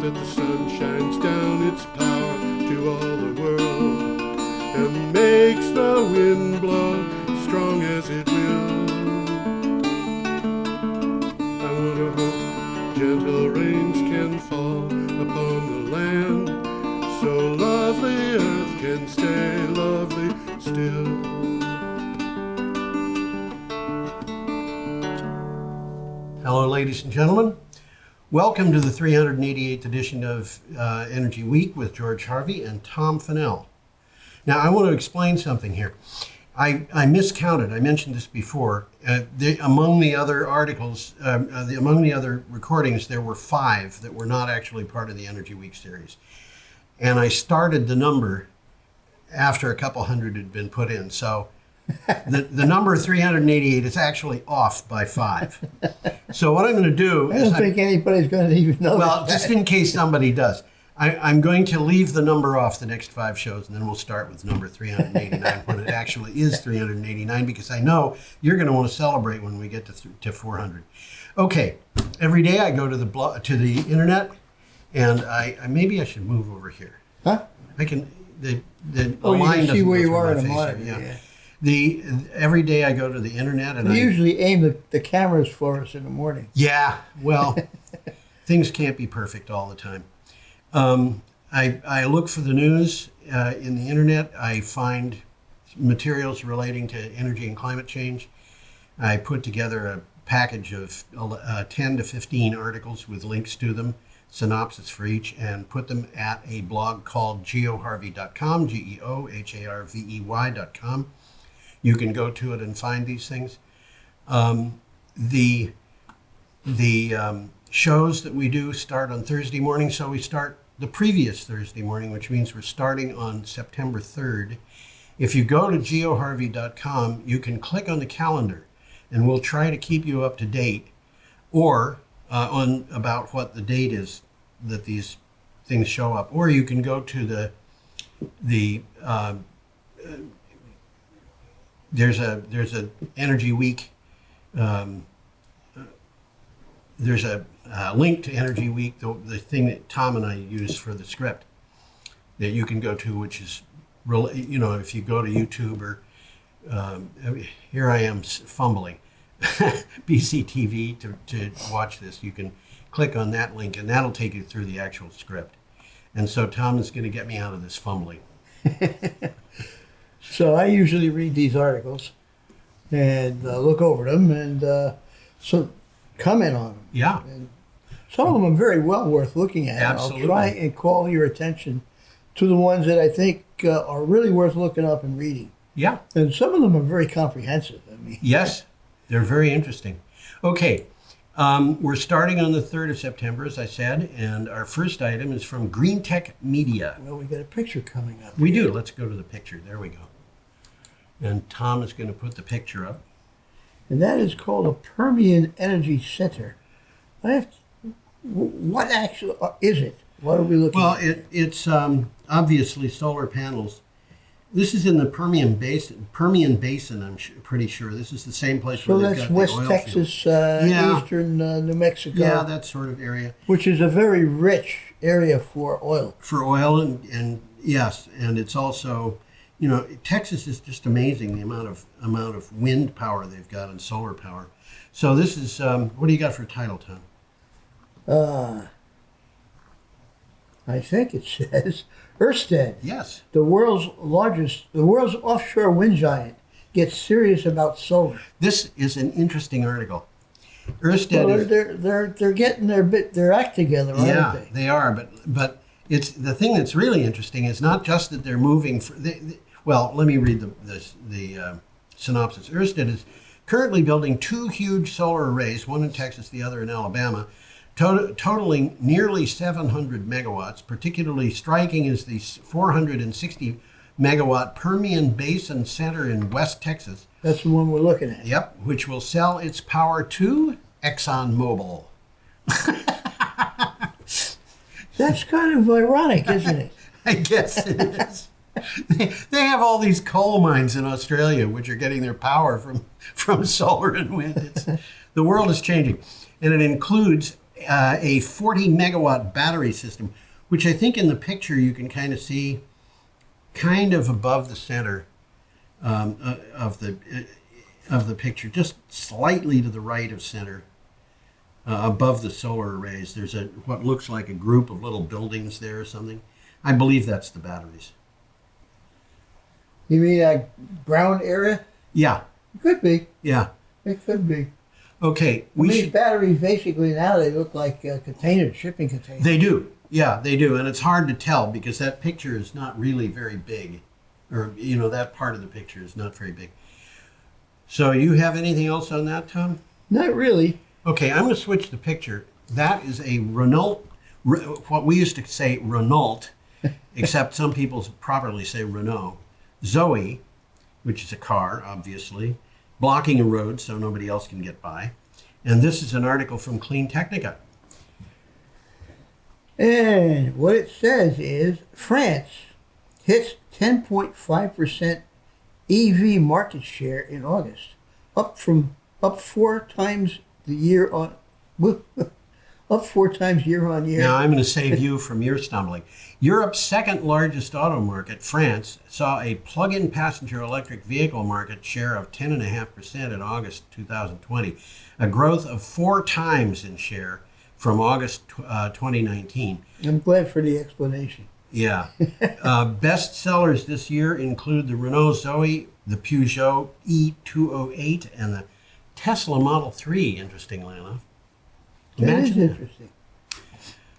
that the sun shines down its power to all the world and makes the wind blow strong as it will. I wonder hope gentle rains can fall upon the land, so lovely earth can stay lovely still. Hello, ladies and gentlemen. Welcome to the 388th edition of Energy Week with George Harvey and Tom Fennell. Now, I want to explain something here. I miscounted. I mentioned this before. Among the other articles, among the other recordings, there were 5 that were not actually part of the Energy Week series. And I started the number after a couple hundred had been put in. So the number 388 is actually off by 5. So what I'm going to do is... I don't think anybody's going to even know. Well, just in case somebody does. I'm going to leave the number off the next 5 shows, and then we'll start with number 389 when it actually is 389, because I know you're going to want to celebrate when we get to 400. Okay, every day I go to the internet, and maybe I should move over here. Huh? I can the Oh, you line can see doesn't where go you through are my in a face monitor. here, yeah. Every day I go to the internet, and They usually aim the cameras for us in the morning. Yeah, well, things can't be perfect all the time. I look for the news in the internet. I find materials relating to energy and climate change. I put together a package of 10 to 15 articles with links to them, synopsis for each, and put them at a blog called geoharvey.com, geoharvey.com. You can go to it and find these things. The shows that we do start on Thursday morning, so we start the previous Thursday morning, which means we're starting on September 3rd. If you go to geoharvey.com, you can click on the calendar, and we'll try to keep you up to date, or on about what the date is that these things show up. Or you can go to there's a Energy Week. There's a link to Energy Week, the thing that Tom and I use for the script that you can go to, which is, if you go to YouTube or, here I am fumbling, BCTV to watch this, you can click on that link and that'll take you through the actual script. And so Tom is going to get me out of this fumbling. So I usually read these articles and look over them and comment on them. Yeah. And some of them are very well worth looking at. Absolutely. I'll try and call your attention to the ones that I think are really worth looking up and reading. Yeah. And some of them are very comprehensive. I mean, yes, they're very interesting. Okay, we're starting on the 3rd of September, as I said, and our first item is from Green Tech Media. well, we got a picture coming up. We do. Let's go to the picture. There we go. And Tom is going to put the picture up. And that is called a Permian Energy Center. What actually is it? What are we looking at? Well, it's obviously solar panels. This is in the Permian Basin. I'm pretty sure. This is the same place So where they've that's got West the oil Texas, Yeah. eastern New Mexico. Yeah, that sort of area. Which is a very rich area for oil. For oil and yes, and it's also, Texas is just amazing, the amount of wind power they've got and solar power. So this is what do you got for a title, Tom? I think it says Ørsted, Yes. the world's offshore wind giant, gets serious about solar. This is an interesting article. Ørsted Well, is, they're getting their act together, aren't yeah, they? they are, but it's the thing that's really interesting is not just that they're moving. Well, let me read the synopsis. Ørsted is currently building 2 huge solar arrays, one in Texas, the other in Alabama, totaling nearly 700 megawatts. Particularly striking is the 460 megawatt Permian Basin Center in West Texas. That's the one we're looking at. Yep, which will sell its power to ExxonMobil. That's kind of ironic, isn't it? I guess it is. They have all these coal mines in Australia, which are getting their power from solar and wind. The world is changing, and it includes a 40 megawatt battery system, which I think in the picture you can kind of see kind of above the center of the picture, just slightly to the right of center, above the solar arrays. There's what looks like a group of little buildings there or something. I believe that's the batteries. You mean that brown area? Yeah. It could be. Yeah. It could be. Okay. Batteries basically now they look like containers, shipping containers. They do. Yeah, they do. And it's hard to tell because that picture is not really very big. Or, that part of the picture is not very big. So you have anything else on that, Tom? Not really. Okay, I'm going to switch the picture. That is a Renault, what we used to say Renault, except some people properly say Renault. Zoe, which is a car, obviously, blocking a road so nobody else can get by. And this is an article from Clean Technica. And what it says is France hits 10.5% EV market share in August, up 4 times the year on up 4 times year on year. Now I'm going to save you from your stumbling. Europe's second largest auto market, France, saw a plug-in passenger electric vehicle market share of 10.5% in August 2020, a growth of 4 times in share from August 2019. I'm glad for the explanation. Yeah. Best sellers this year include the Renault Zoe, the Peugeot E208, and the Tesla Model 3, interestingly enough. That is interesting.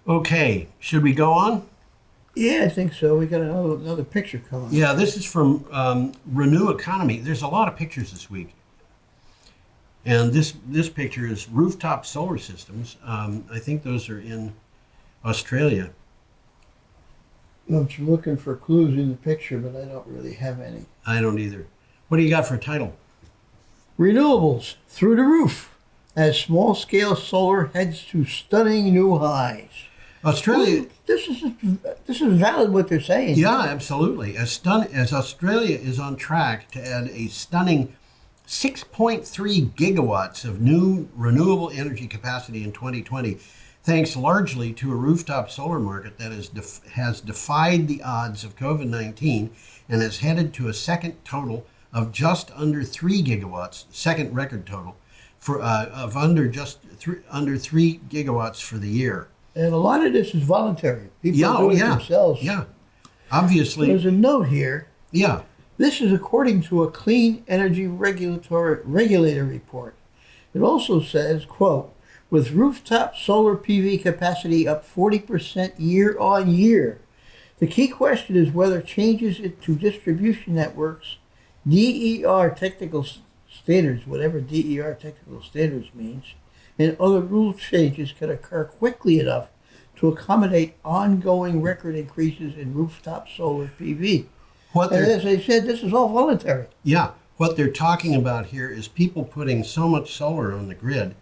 Okay, should we go on? Yeah, I think so. We got another picture coming. Yeah, this is from Renew Economy. There's a lot of pictures this week. And this picture is rooftop solar systems. I think those are in Australia. I'm looking for clues in the picture, but I don't really have any. I don't either. What do you got for a title? Renewables through the roof as small-scale solar heads to stunning new highs. Australia. Well, this is valid what they're saying. Yeah, absolutely. As Australia is on track to add a stunning 6.3 gigawatts of new renewable energy capacity in 2020, thanks largely to a rooftop solar market that has defied the odds of COVID-19 and has headed to a second total of just under 3 gigawatts, second record total, of under 3 gigawatts for the year. And a lot of this is voluntary. People do it themselves. Yeah, obviously. There's a note here. Yeah. This is according to a Clean Energy Regulator report. It also says, quote, with rooftop solar PV capacity up 40% year on year, the key question is whether changes to distribution networks, DER technical standards, whatever DER technical standards means, and other rule changes can occur quickly enough to accommodate ongoing record increases in rooftop solar PV. And as I said, this is all voluntary. Yeah. What they're talking about here is people putting so much solar on the grid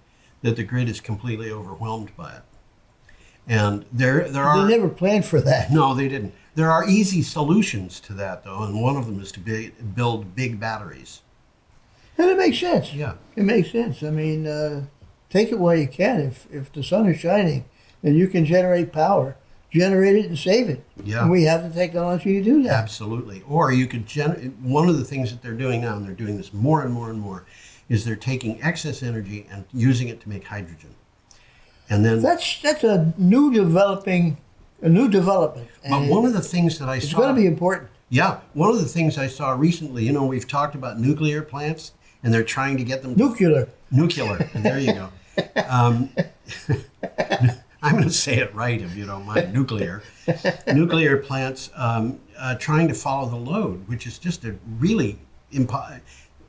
that the grid is completely overwhelmed by it. And there are... They never planned for that. No, they didn't. There are easy solutions to that, though, and one of them is to build big batteries. And it makes sense. Yeah. It makes sense. I mean, take it while you can. If the sun is shining and you can generate power, generate it and save it. Yeah. And we have the technology to do that. Absolutely. Or you could one of the things that they're doing now, and they're doing this more and more and more, is they're taking excess energy and using it to make hydrogen. And then that's a new development. But one of the things that I saw... It's going to be important. Yeah. One of the things I saw recently, we've talked about nuclear plants, and they're trying to get them... Nuclear. There you go. I'm going to say it right if you don't mind. Nuclear plants trying to follow the load, which is just a really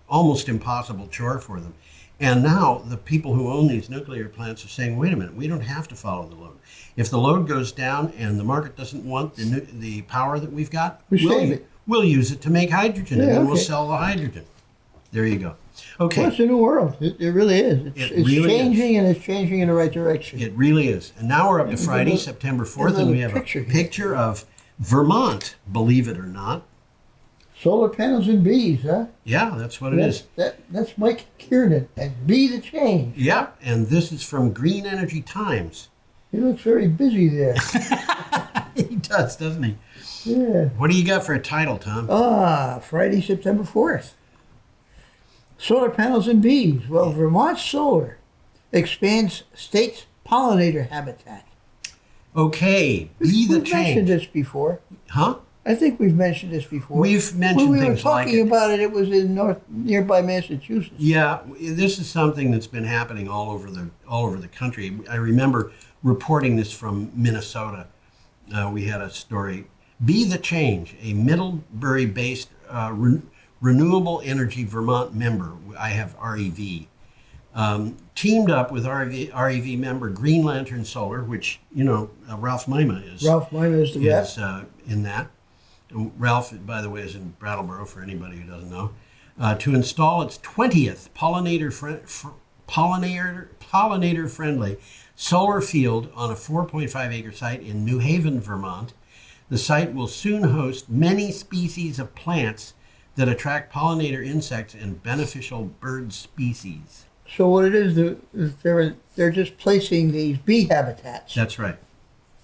almost impossible chore for them. And now the people who own these nuclear plants are saying, wait a minute, we don't have to follow the load. If the load goes down and the market doesn't want the power that we've got, we'll use it to make hydrogen, and then we'll sell the hydrogen. There you go. Okay. Well, it's a new world. It really is. It's really changing, and it's changing in the right direction. It really is. And now we're up to Friday, September 4th, and we have a picture of Vermont, believe it or not. Solar panels and bees, huh? Yeah, that's what it is. That's Mike Kiernan and Be the Change. Yeah, and this is from Green Energy Times. He looks very busy there. He does, doesn't he? Yeah. What do you got for a title, Tom? Friday, September 4th. Solar panels and bees. Well, Vermont Solar expands state's pollinator habitat. Okay, be the We've mentioned change. this before. Huh? I think we've mentioned this before. We've mentioned when we things were like talking it. about it. It was in nearby Massachusetts. Yeah, this is something that's been happening all over the country. I remember reporting this from Minnesota. We had a story. Be the Change, a Middlebury-based renewable energy Vermont member. I have REV. Teamed up with REV member Green Lantern Solar, which Ralph Maima is. Ralph Maima is the rep. Is in that. Ralph, by the way, is in Brattleboro, for anybody who doesn't know, to install its 20th pollinator-friendly solar field on a 4.5-acre site in New Haven, Vermont. The site will soon host many species of plants that attract pollinator insects and beneficial bird species. So what it is they're just placing these bee habitats That's right.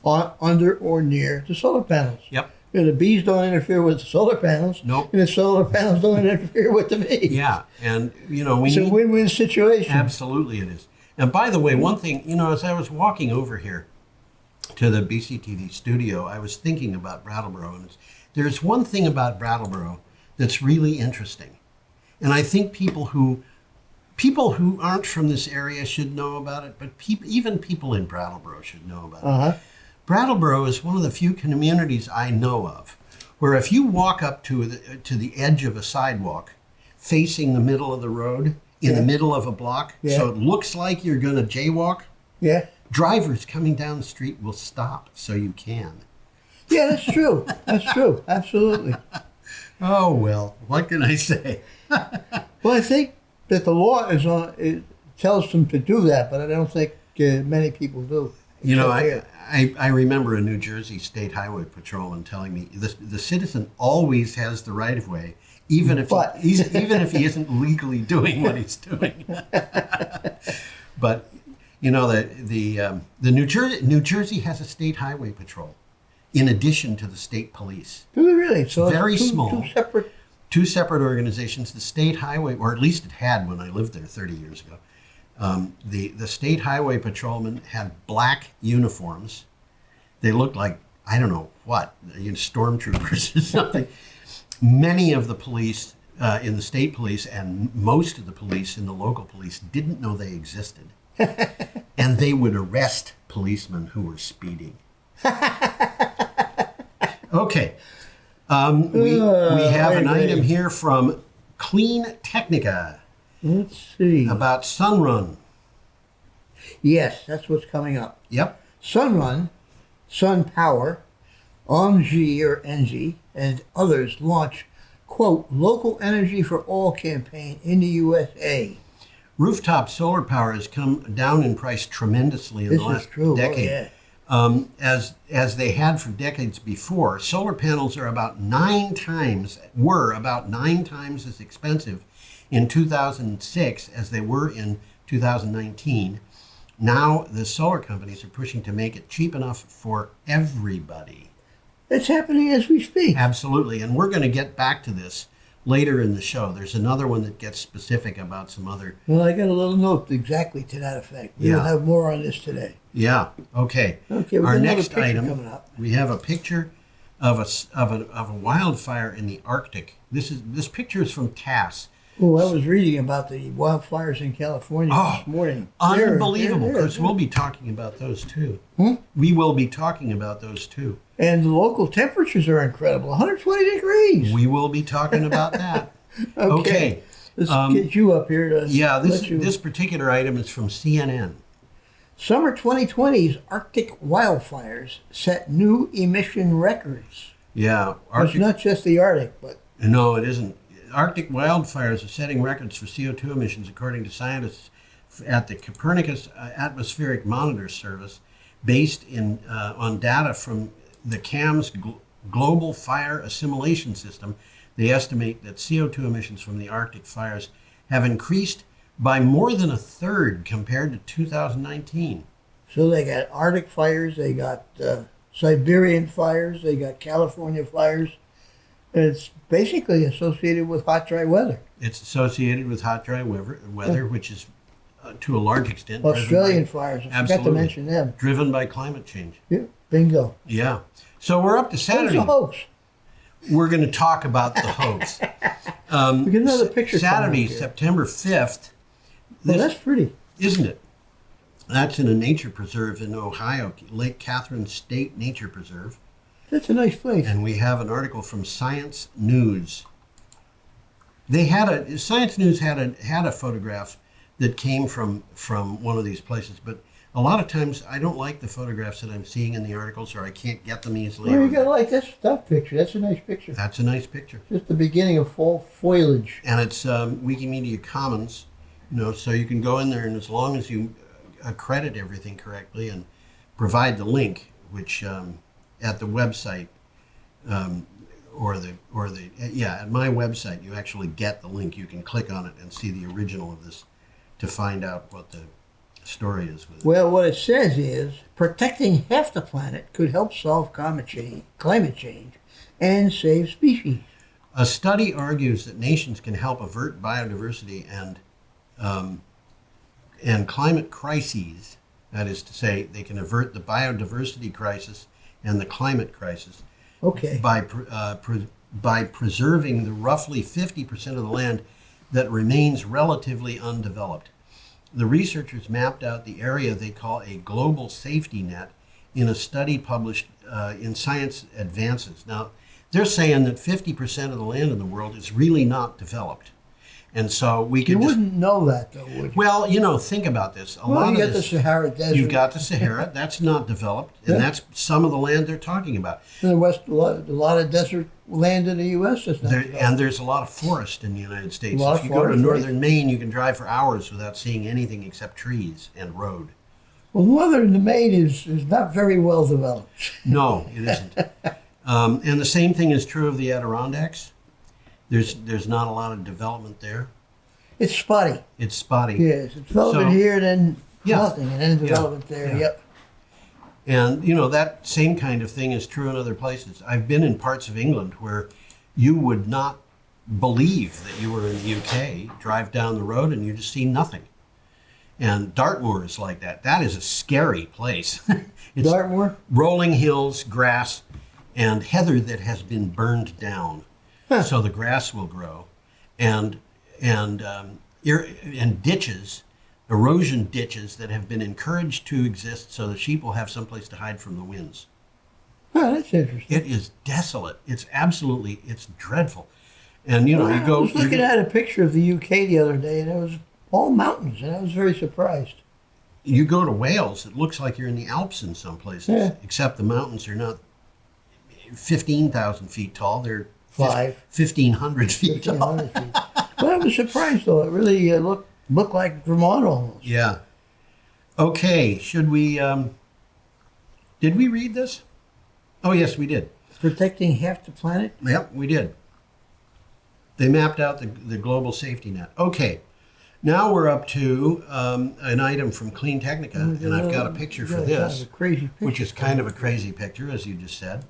under or near the solar panels. Yep. And the bees don't interfere with the solar panels. Nope. And the solar panels don't interfere with the bees. Yeah, and we It's a win-win situation. Absolutely it is. And by the way, one thing, as I was walking over here to the BCTV studio, I was thinking about Brattleboro, and there's one thing about Brattleboro that's really interesting. And I think people who aren't from this area should know about it, but even people in Brattleboro should know about it. Uh-huh. Brattleboro is one of the few communities I know of where if you walk up to the edge of a sidewalk facing the middle of the road, in the middle of a block, so it looks like you're going to jaywalk, drivers coming down the street will stop so you can. Yeah, that's true. That's true. Absolutely. Oh, well, what can I say? Well, I think that the law it tells them to do that, but I don't think many people do. I remember a New Jersey State Highway Patrolman telling me the citizen always has the right of way, even if he isn't legally doing what he's doing. But the New Jersey has a state highway patrol, in addition to the state police. Do they really? So Very two, small. Two separate. Two separate organizations. The state highway, or at least it had when I lived there 30 years ago. The state highway patrolmen had black uniforms. They looked like, I don't know what, stormtroopers or something. Many of the police in the state police and most of the police in the local police didn't know they existed. And they would arrest policemen who were speeding. Okay. We have an item here from Clean Technica. Let's see. About Sunrun. Yes, that's what's coming up. Yep. Sunrun, Sun Power, OMG or NG, and others launch, quote, local energy for all campaign in the USA. Rooftop solar power has come down in price tremendously in the last decade. Oh, yeah. As they had for decades before. Solar panels were about 9 times as expensive in 2006 as they were in 2019. Now the solar companies are pushing to make it cheap enough for everybody. It's happening as we speak. Absolutely, and we're going to get back to this later in the show. There's another one that gets specific about some other... Well, I got a little note exactly to that effect. We'll have more on this today. Yeah, okay. Our next item, we have a picture of a wildfire in the Arctic. This picture is from TASS. Oh, I was reading about the wildfires in California this morning. Unbelievable. Of course, we'll be talking about those too. We will be talking about those too. And the local temperatures are incredible, 120 degrees. We will be talking about that. Okay. Let's get you up here. This particular item is from CNN. Summer 2020's Arctic wildfires set new emission records. Yeah. It's not just the Arctic, but... No, it isn't. Arctic wildfires are setting records for CO2 emissions, according to scientists at the Copernicus Atmospheric Monitor Service, based on data from the CAM's Global Fire Assimilation System. They estimate that CO2 emissions from the Arctic fires have increased by more than a third compared to 2019. So they got Arctic fires, they got Siberian fires, they got California fires. And it's basically associated with hot, dry weather. It's associated with hot, dry weather, which is to a large extent Australian fires, I forgot to mention them. Driven by climate change. Yeah, bingo. Yeah. So we're up to Saturday. What's the hoax? We're going to talk about the hoax. We get another picture. Saturday, September 5th. Well, that's pretty. Isn't it? That's in a nature preserve in Ohio, Lake Catherine State Nature Preserve. That's a nice place. And we have an article from Science News. Science News had a photograph that came from one of these places, but a lot of times I don't like the photographs that I'm seeing in the articles, or I can't get them easily. Well, you gotta like that picture. That's a nice picture. That's a nice picture. Just the beginning of fall foliage. And it's Wikimedia Commons, so you can go in there, and as long as you accredit everything correctly and provide the link, which at the website at my website you actually get the link. You can click on it and see the original of this to find out what the story is with it. Well, what it says is protecting half the planet could help solve climate change and save species. A study argues that nations can help avert biodiversity and climate crises. That is to say, they can avert the biodiversity crisis and the climate crisis by preserving the roughly 50% of the land that remains relatively undeveloped. The researchers mapped out the area they call a global safety net in a study published in Science Advances. Now, they're saying that 50% of the land in the world is really not developed. And so we can. You wouldn't know that, though, would you? Well, think about this. You got the Sahara Desert. You've got the Sahara. That's not developed, and that's some of the land they're talking about. In the West, a lot of desert land in the U.S. is not developed. And there's a lot of forest in the United States. If you go to northern Maine, you can drive for hours without seeing anything except trees and road. Well, northern Maine is not very well developed. No, it isn't. And the same thing is true of the Adirondacks. There's not a lot of development there. It's spotty. It's spotty. Yes, it's development here, then nothing, and then development there. Yeah. Yep. And that same kind of thing is true in other places. I've been in parts of England where you would not believe that you were in the UK. Drive down the road and you just see nothing. And Dartmoor is like that. That is a scary place. It's Dartmoor? Rolling hills, grass, and heather that has been burned down. So the grass will grow, and ditches, erosion ditches that have been encouraged to exist so the sheep will have someplace to hide from the winds. Oh, that's interesting. It is desolate. It's dreadful. And I was looking at a picture of the UK the other day, and it was all mountains, and I was very surprised. You go to Wales, it looks like you're in the Alps in some places, except the mountains are not 15,000 feet tall. They're 1,500 feet tall. 1,500 feet. Well, I was surprised, though. It really looked like Vermont almost. Yeah. Okay, should we... did we read this? Oh, yes, we did. Protecting half the planet? Yep, we did. They mapped out the global safety net. Okay, now we're up to an item from Clean Technica, and I've got a picture for this, which is kind of a crazy picture, as you just said.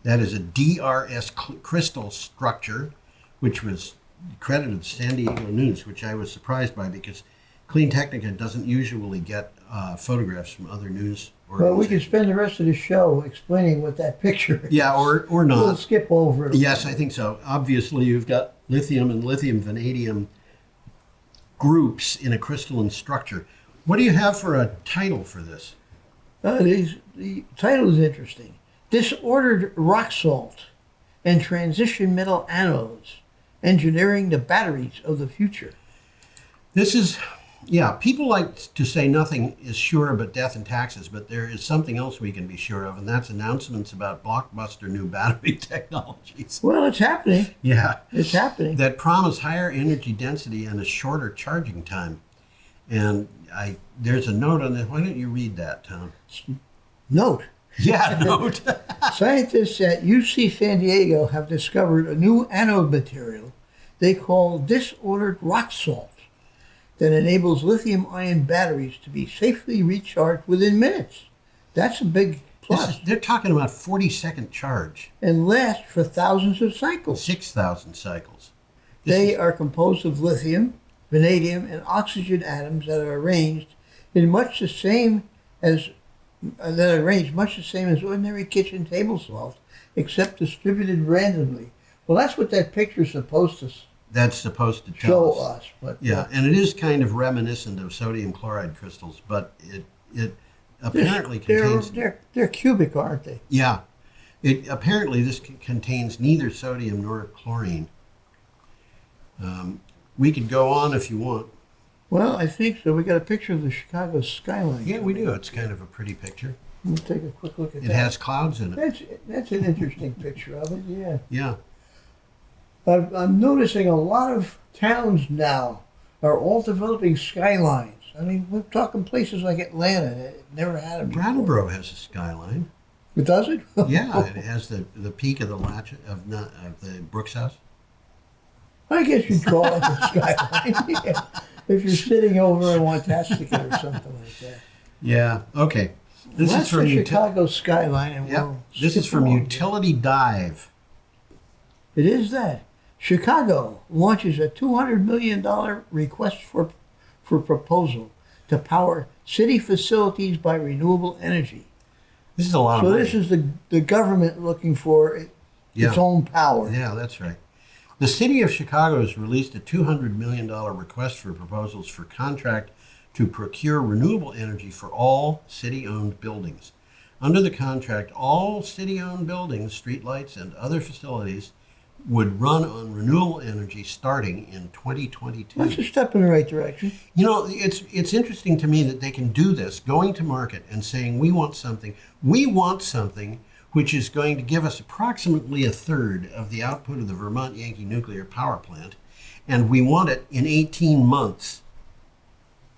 That is a Drs Crystal Structure, which was credited to San Diego News, which I was surprised by because Clean Technica doesn't usually get photographs from other news organizations. Well, we could spend the rest of the show explaining what that picture is. Yeah, or not. We'll skip over it. Yes, I think so. Obviously, you've got lithium and lithium vanadium groups in a crystalline structure. What do you have for a title for this? The title is interesting. Disordered rock salt and transition metal anodes, engineering the batteries of the future. This is, people like to say nothing is sure but death and taxes, but there is something else we can be sure of, and that's announcements about blockbuster new battery technologies. Well, it's happening. Yeah. It's happening. That promise higher energy density and a shorter charging time. And there's a note on this. Why don't you read that, Tom? Note. Yeah, note. Scientists at UC San Diego have discovered a new anode material they call disordered rock salt that enables lithium-ion batteries to be safely recharged within minutes. That's a big plus. They're talking about 40-second charge. And last for thousands of cycles. 6,000 cycles. They are composed of lithium, vanadium, and oxygen atoms that are arranged in much the same as ordinary kitchen table salt, except distributed randomly. Well, that's what that picture's supposed to That's supposed to show tell us. us. But Yeah, and it is kind of reminiscent of sodium chloride crystals, but it apparently contains... they're cubic, aren't they? Yeah. Apparently this contains neither sodium nor chlorine. We could go on if you want. Well, I think so. We got a picture of the Chicago skyline. Yeah, we do. It's kind of a pretty picture. We'll take a quick look at It that. has clouds in it. That's an interesting picture of it, yeah. Yeah. I'm noticing a lot of towns now are all developing skylines. I mean, we're talking places like Atlanta that never had them before. Brattleboro has a skyline. But does it? Yeah, it has the peak of the latch of the Brooks House. I guess you'd call it a skyline. Yeah. If you're sitting over in Wantastica or something like that. Yeah. Okay. This That's is from the Chicago skyline, and Yep. we'll This is skip from along. Utility Dive. It is that. Chicago launches a $200 million request for proposal to power city facilities by renewable energy. This is a lot So of money. this is the government looking for its own power. Yeah, that's right. The city of Chicago has released a $200 million request for proposals for contract to procure renewable energy for all city-owned buildings. Under the contract, all city-owned buildings, streetlights, and other facilities would run on renewable energy starting in 2022. That's a step in the right direction. You know, it's interesting to me that they can do this, going to market and saying, we want something which is going to give us approximately a third of the output of the Vermont Yankee nuclear power plant, and we want it in 18 months.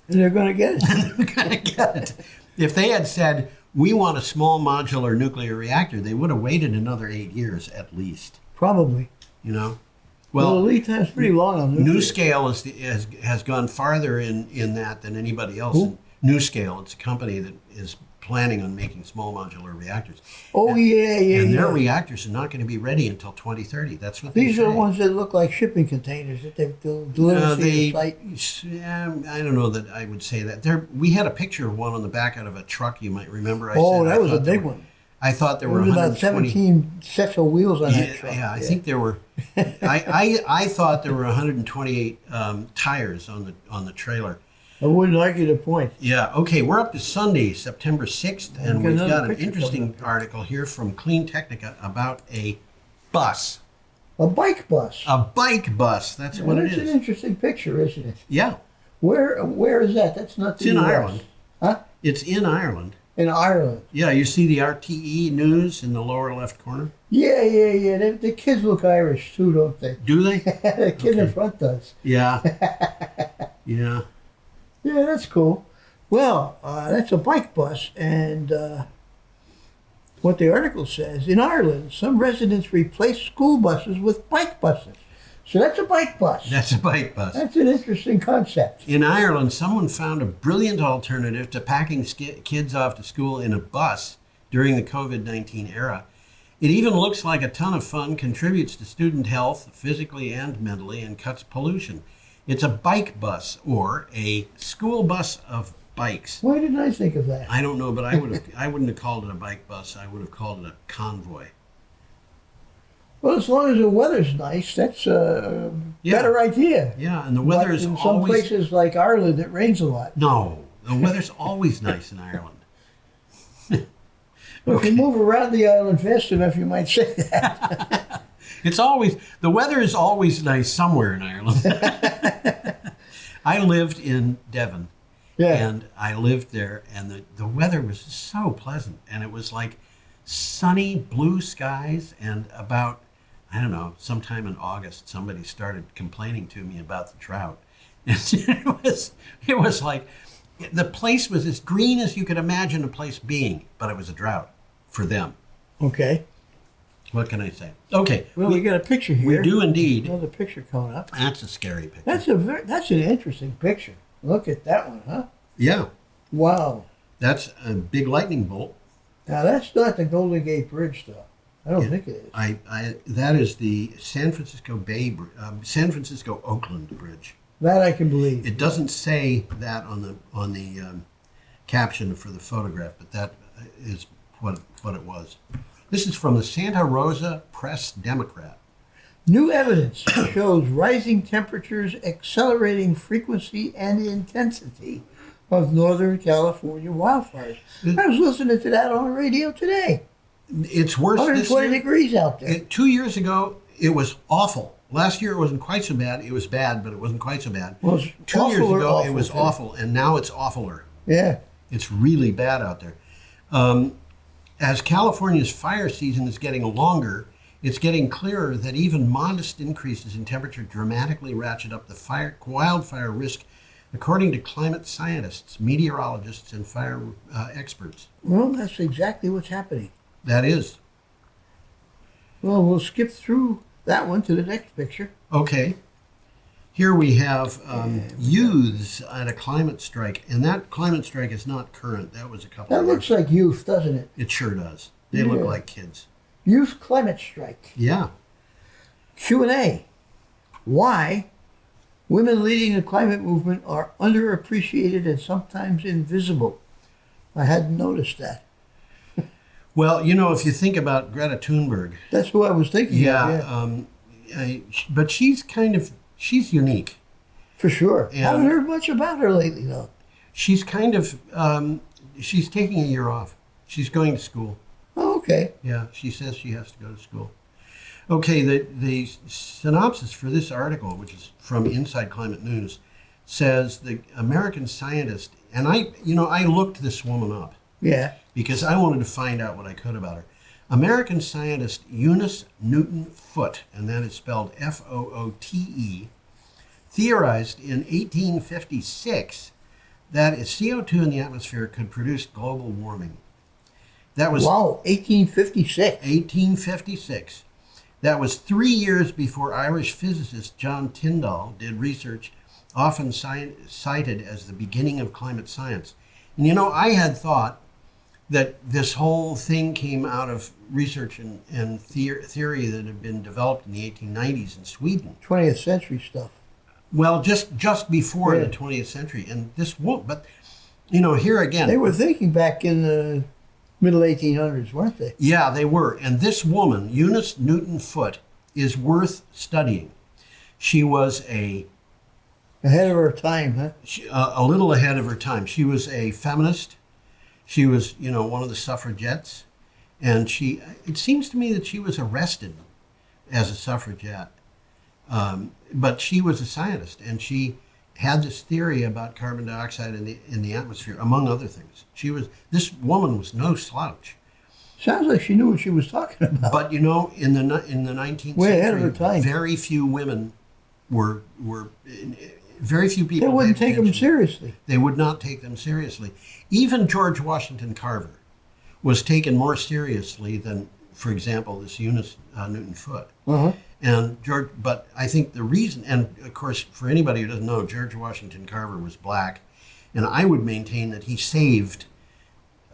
And they're going to get it. They're going to get it. If they had said, we want a small modular nuclear reactor, they would have waited another 8 years at least, Probably. you know? Well, the Well, lead time's pretty long on nuclear. NewScale has gone farther in that than anybody else. Who? NewScale, it's a company that is planning on making small modular reactors. Oh, yeah. And their reactors are not going to be ready until 2030. That's what These they are say. the ones that look like shipping containers that they've delivered to the site. I don't know that I would say that. We had a picture of one on the back out of a truck, you might remember. Oh, said that I was a thought there big were- one. I thought there There were was about 120. 17 sets of wheels on that Yeah, truck. I think there were. I thought there were 128 tires on the trailer. I wouldn't argue the point. Yeah. Okay. We're up to Sunday, September 6th, and We've got we've another got an picture interesting coming up. article here from Clean Technica about a bus, A bike bus. a bike bus. That's what it That's an is. interesting picture, isn't it? Yeah. Where is that? That's not It's the in US. Ireland. Huh? It's in Ireland. In Ireland. Yeah. You see the RTE news in the lower left corner. Yeah. The kids look Irish too, don't they? Do they? The kid in Okay. front does. Yeah. Yeah. Yeah, that's cool. Well, that's a bike bus, and what the article says, in Ireland, some residents replace school buses with bike buses. So that's a bike bus. That's a bike bus. That's an interesting concept. In Ireland, someone found a brilliant alternative to packing kids off to school in a bus during the COVID-19 era. It even looks like a ton of fun, contributes to student health physically and mentally, and cuts pollution. It's a bike bus, or a school bus of bikes. Why didn't I think of that? I don't know, but I wouldn't have called it a bike bus. I would have called it a convoy. Well, as long as the weather's nice, that's a better idea. Yeah, and the weather But is in some always places like Ireland, it rains a lot. no. The weather's always nice in Ireland. If you move around the island fast enough, you might say that. The weather is always nice somewhere in Ireland. I lived in Devon, Yeah. and I lived there, and the weather was so pleasant, and it was like sunny blue skies, and about, I don't know, sometime in August, somebody started complaining to me about the drought. And it was like, the place was as green as you could imagine a place being, but it was a drought. for them. Okay. What can I say? Okay. Well, we got a picture here. We do indeed. Another picture coming up. That's a scary picture. That's an interesting picture. Look at that one, huh? Yeah. Wow. That's a big lightning bolt. Now that's not the Golden Gate Bridge, though. I don't think it is. That is the San Francisco San Francisco Oakland Bridge. That I can believe. It doesn't say that on the caption for the photograph, but that is what it was. This is from the Santa Rosa Press Democrat. New evidence shows rising temperatures accelerating frequency and intensity of Northern California wildfires. I was listening to that on the radio today. It's worse. 120 degrees out there. 2 years ago, it was awful. Last year, it wasn't quite so bad. It was bad, but it wasn't quite so bad. Well, 2 years ago, it was awful, and now it's awfuler. Yeah. It's really bad out there. As California's fire season is getting longer, it's getting clearer that even modest increases in temperature dramatically ratchet up the wildfire risk, according to climate scientists, meteorologists, and fire experts. Well, that's exactly what's happening. That is. Well, we'll skip through that one to the next picture. Okay. Here we have youths at a climate strike, and that climate strike is not current. That was a couple That of looks years. like youth, doesn't it? It sure does. They look Yeah. like kids. Youth climate strike. Yeah. Q&A. Why women leading the climate movement are underappreciated and sometimes invisible. I hadn't noticed that. Well, you know, if you think about Greta Thunberg, That's who I was thinking of, but she's unique. for sure. And- Haven't heard much about her lately, though. She's she's taking a year off. She's going to school. Oh, okay. Yeah, she says she has to go to school. Okay, the synopsis for this article, which is from Inside Climate News, says the American scientist, and I looked this woman up Yeah. because I wanted to find out what I could about her. American scientist Eunice Newton Foote, and that is spelled Foote, theorized in 1856 that if CO2 in the atmosphere could produce global warming. That was Wow, 1856. 1856. That was 3 years before Irish physicist John Tyndall did research often cited as the beginning of climate science. And you know, I had thought that this whole thing came out of research and theory that had been developed in the 1890s in Sweden. 20th century stuff. Well, just before Yeah. the 20th century. And this won't, but, you know, here again. They were thinking back in the middle 1800s, weren't they? Yeah, they were. And this woman, Eunice Newton Foote, is worth studying. She was Ahead of her time, huh? a little ahead of her time. She was a feminist. She was, you know, one of the suffragettes. And it seems to me that she was arrested as a suffragette. But she was a scientist, and she had this theory about carbon dioxide in the atmosphere, among other things. This woman was no slouch. Sounds like she knew what she was talking about. But you know, in the 19th Way ahead of century, her time. very few women were very few people. They wouldn't paid take them attention. seriously. They would not take them seriously. Even George Washington Carver was taken more seriously than, for example, this Eunice Newton Foote. Uh-huh. But I think the reason, and of course, for anybody who doesn't know, George Washington Carver was black, and I would maintain that he saved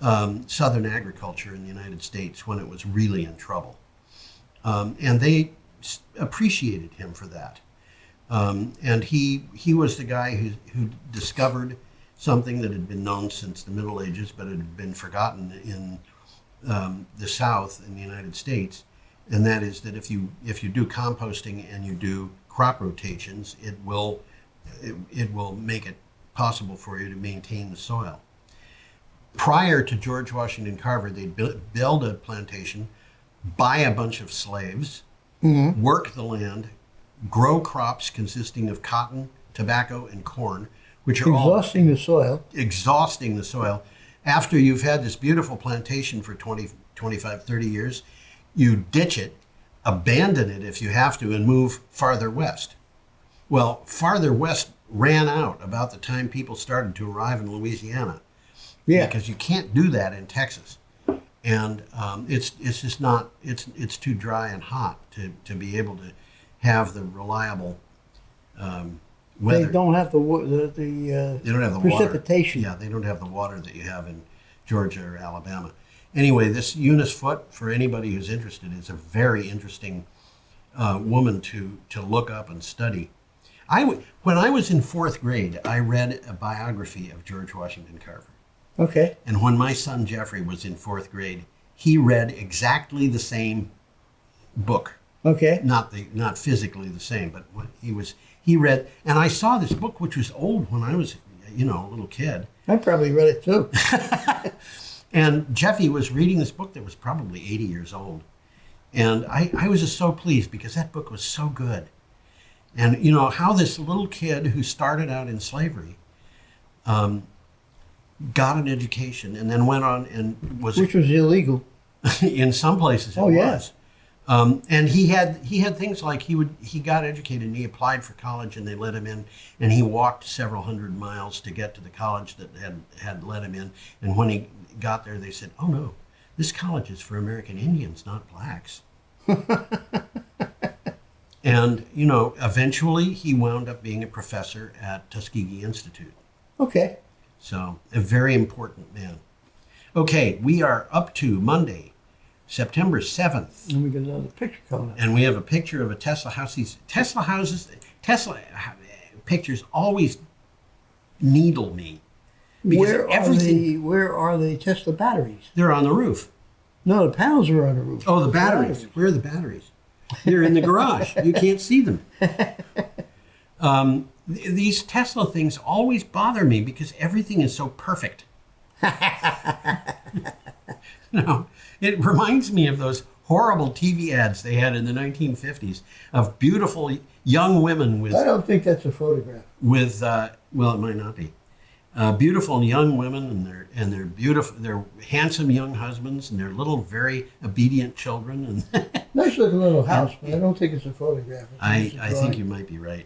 Southern agriculture in the United States when it was really in trouble. And they appreciated him for that. And he was the guy who discovered something that had been known since the Middle Ages, but it had been forgotten in the South in the United States. And that is that if you do composting and you do crop rotations, it will make it possible for you to maintain the soil. Prior to George Washington Carver, they'd build a plantation, buy a bunch of slaves, work the land, grow crops consisting of cotton, tobacco, and corn, which are Exhausting the soil. exhausting the soil. After you've had this beautiful plantation for 20, 25, 30 years, you ditch it, abandon it if you have to, and move farther west. Well, farther west ran out about the time people started to arrive in Louisiana. Yeah. Because you can't do that in Texas. and it's just not, it's too dry and hot to be able to have the reliable weather. They don't have They don't have the precipitation. water. Yeah, they don't have the water that you have in Georgia or Alabama. Anyway, this Eunice Foote, for anybody who's interested, is a very interesting woman to look up and study. When I was in 4th grade, I read a biography of George Washington Carver. Okay. And when my son Jeffrey was in 4th grade, he read exactly the same book. Okay. Not physically the same, but he read, and I saw this book, which was old when I was, a little kid. I probably read it too. And Jeffy was reading this book that was probably 80 years old. And I was just so pleased because that book was so good. And how this little kid who started out in slavery got an education and then went on and which was illegal. In some places it was. And he had things like he got educated and he applied for college and they let him in, and he walked several hundred miles to get to the college that had let him in. And when he got there, they said, "Oh no, this college is for American Indians, not blacks." And eventually he wound up being a professor at Tuskegee Institute. Okay. So a very important man. Okay, we are up to Monday, September 7th. And we got another picture coming up. And we have a picture of a Tesla house. These Tesla pictures always needle me. Where are the Tesla batteries? They're on the roof. No, the panels are on the roof. Oh, the batteries. Where are the batteries? They're in the garage. You can't see them. These Tesla things always bother me because everything is so perfect. It reminds me of those horrible TV ads they had in the 1950s of beautiful young women with... I don't think that's a photograph. With, well, it might not be. Beautiful young women and their beautiful, their handsome young husbands and their little, very obedient children. And nice looking little house, but I don't think it's a photograph. I think you might be right.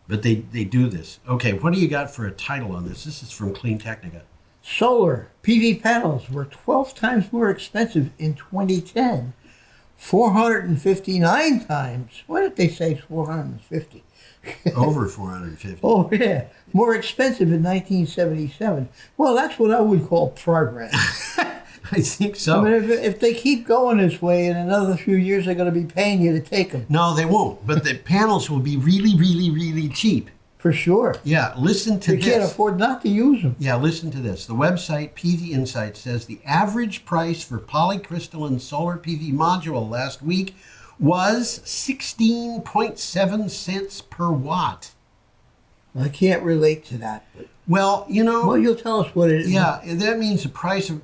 But they do this. Okay, what do you got for a title on this? This is from Clean Technica. Solar PV panels were 12 times more expensive in 2010. 459 times. Why did they say 450? Over 450. Oh, yeah. More expensive in 1977. Well, that's what I would call progress. I think so. I mean, if they keep going this way, in another few years, they're going to be paying you to take them. No, they won't. But the panels will be really, really, really cheap. For sure. Yeah, listen to this. You can't afford not to use them. Yeah, listen to this. The website PV Insight says the average price for polycrystalline solar PV module last week was 16.7 cents per watt. I can't relate to that. But well, well, you'll tell us what it is. Yeah, that means the price of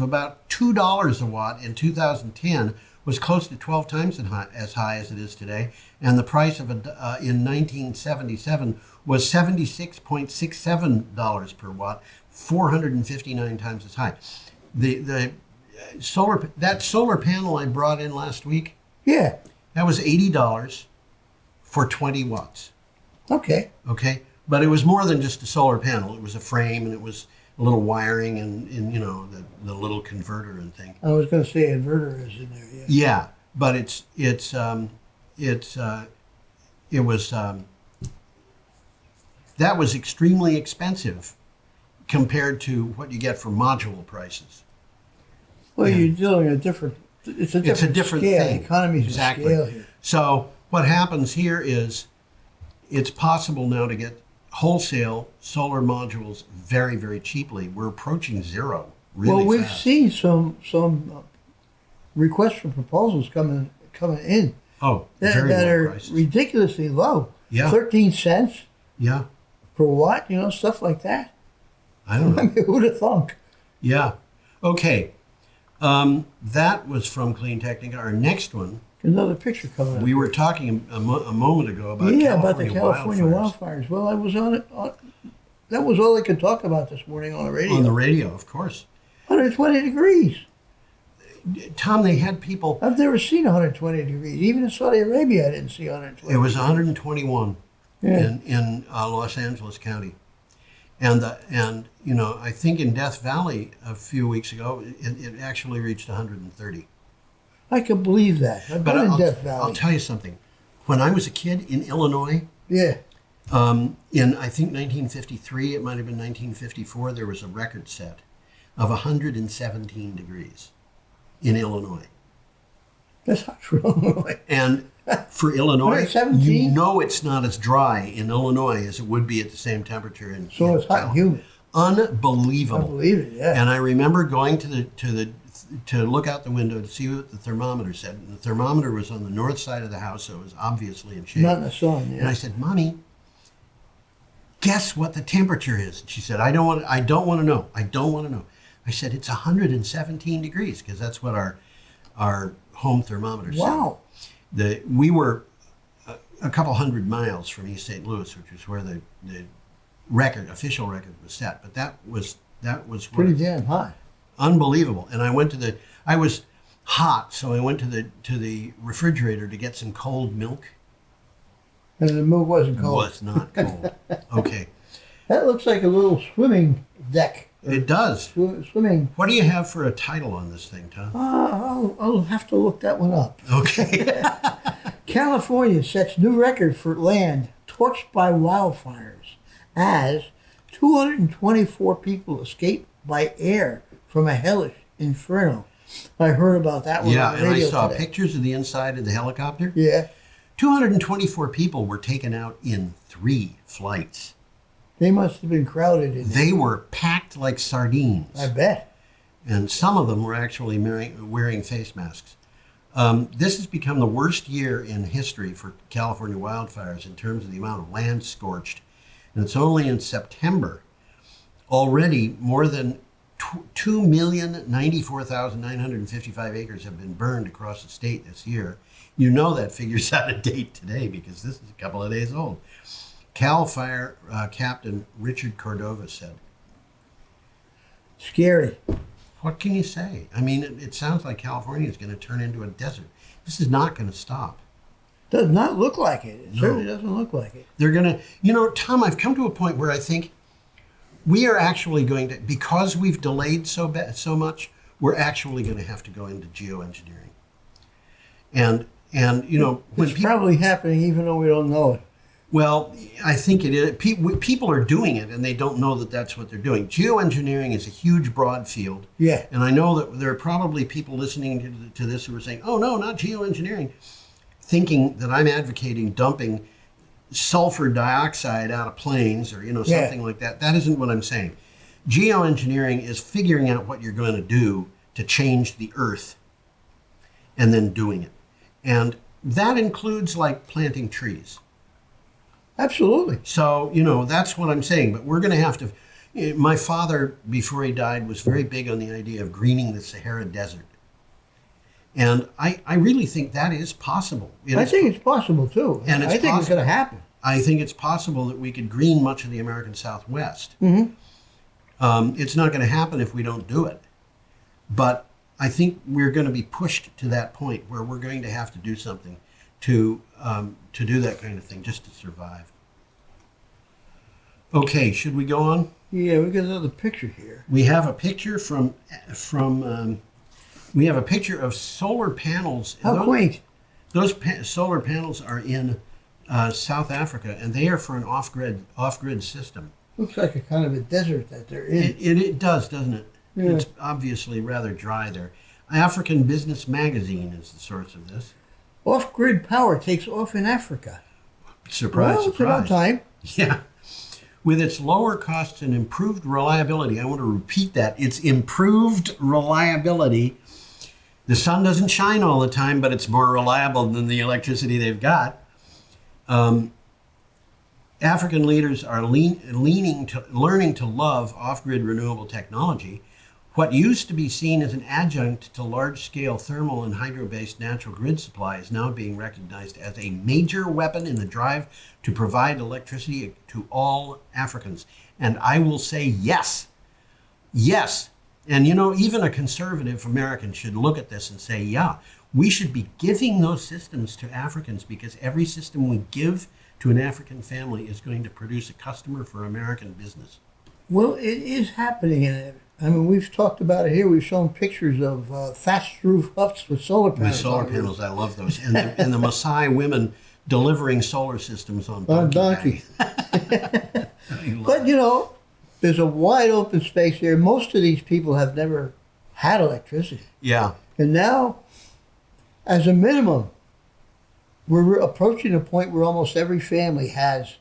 about $2 a watt in 2010 was close to 12 times as high as it is today, and the price of in 1977 was $76.67 per watt, 459 times as high. The solar panel I brought in last week, yeah, that was $80 for 20 watts. Okay, but it was more than just a solar panel. It was a frame, and it was a little wiring, and the little converter and thing. I was going to say inverter is in there. Yeah. Yeah, but that was extremely expensive compared to what you get for module prices. Well, you're dealing a different. It's a different scale. thing. Economies exactly. of scale here. So what happens here is, it's possible now to get wholesale solar modules very, very cheaply. We're approaching zero. Really well, we've fast. seen some requests for proposals coming in. Oh, that very low are prices. ridiculously low. Yeah. 13 cents. Yeah. Per watt, stuff like that. I don't know. I mean, who'd have thunk? Yeah. Okay. That was from Clean Technica. Our next one. Another picture coming up. We were talking a moment ago about about the California wildfires. Well, I was on it. That was all I could talk about this morning on the radio. On the radio, of course. 120 degrees. Tom, they had people. I've never seen 120 degrees. Even in Saudi Arabia, I didn't see 120. It was 121 yeah. in Los Angeles County. And you know, I think in Death Valley a few weeks ago, it actually reached 130. I can believe that. I've been in Death Valley. I'll tell you something. When I was a kid in Illinois, Yeah. in I think 1953, it might have been 1954, there was a record set of 117 degrees in Illinois. That's not true. Illinois. And for Illinois, 117? you know it's not as dry in Illinois as it would be at the same temperature in So it's hot and humid. Unbelievable. I believe it, yeah. And I remember going to look out the window to see what the thermometer said. And the thermometer was on the north side of the house, so it was obviously in shade. Not in the sun, And I yeah. said, "Mommy, guess what the temperature is?" And she said, I don't want to know. I don't want to know. I said, "It's 117 degrees," because that's what our home thermometer said. Wow. We were a couple hundred miles from East St. Louis, which was where the official record was set. But that was Pretty damn hot. unbelievable. And I was hot, so I went to the refrigerator to get some cold milk. And the milk wasn't It cold. was not cold. Okay. That looks like a little swimming deck. It does. Swimming. What do you have for a title on this thing, Tom? I'll have to look that one up. Okay. California sets new record for land torched by wildfires as 224 people escaped by air from a hellish inferno. I heard about that one Yeah, on the and I radio saw today. pictures of the inside of the helicopter. Yeah, 224 people were taken out in 3 flights. they must have been crowded in there. They were packed like sardines. I bet. And some of them were actually wearing face masks. This has become the worst year in history for California wildfires in terms of the amount of land scorched. And it's only in September. Already more than 2,094,955 acres have been burned across the state this year. You know that figure's out of date today because this is a couple of days old. Cal Fire Captain Richard Cordova said, Scary. "What can you say? I mean, it sounds like California is going to turn into a desert. This is not going to stop. Does not look like it. It No. certainly doesn't look like it. They're going to, you know, Tom, I've come to a point where I think we are actually going to, because we've delayed so much, we're actually going to have to go into geoengineering. And you know, when It's probably happening even though we don't know it. well, I think it is. People are doing it, and they don't know that that's what they're doing. Geoengineering is a huge, broad field. Yeah. And I know that there are probably people listening to this who are saying, "Oh, no, not geoengineering," thinking that I'm advocating dumping sulfur dioxide out of planes or, you know, Yeah. something like that. That isn't what I'm saying. Geoengineering is figuring out what you're going to do to change the earth and then doing it. And that includes like planting trees. Absolutely. So, you know, that's what I'm saying. But we're going to have to. My father, before he died, was very big on the idea of greening the Sahara Desert. And I really think that is possible. I think it's possible too. And it's I think it's possible. going to happen. I think it's possible that we could green much of the American Southwest. Mm-hmm. It's not going to happen if we don't do it. But I think we're going to be pushed to that point where we're going to have to do something to do that kind of thing just to survive. Okay, should we go on? Yeah, we got another picture here. We have a picture we have a picture of solar panels. How quaint. Those solar panels are in South Africa, and they are for an off-grid system. Looks like a kind of a desert that they're in. It does, doesn't it? Yeah. It's obviously rather dry there. African Business Magazine is the source of this. Off-grid power takes off in Africa. Surprise, Well, it's about surprise. time. Yeah. With its lower costs and improved reliability, I want to repeat that. It's improved reliability. The sun doesn't shine all the time, but it's more reliable than the electricity they've got. African leaders are learning to love off-grid renewable technology. What used to be seen as an adjunct to large-scale thermal and hydro-based natural grid supply is now being recognized as a major weapon in the drive to provide electricity to all Africans. And I will say yes. Yes. And you know, even a conservative American should look at this and say, yeah, we should be giving those systems to Africans because every system we give to an African family is going to produce a customer for American business. Well, it is happening. And I mean, we've talked about it here. We've shown pictures of thatched roof huts with solar panels. With solar panels, I love those. And the Maasai women delivering solar systems on donkey. But, you know, there's a wide open space here. Most of these people have never had electricity. Yeah. And now, as a minimum, we're approaching a point where almost every family has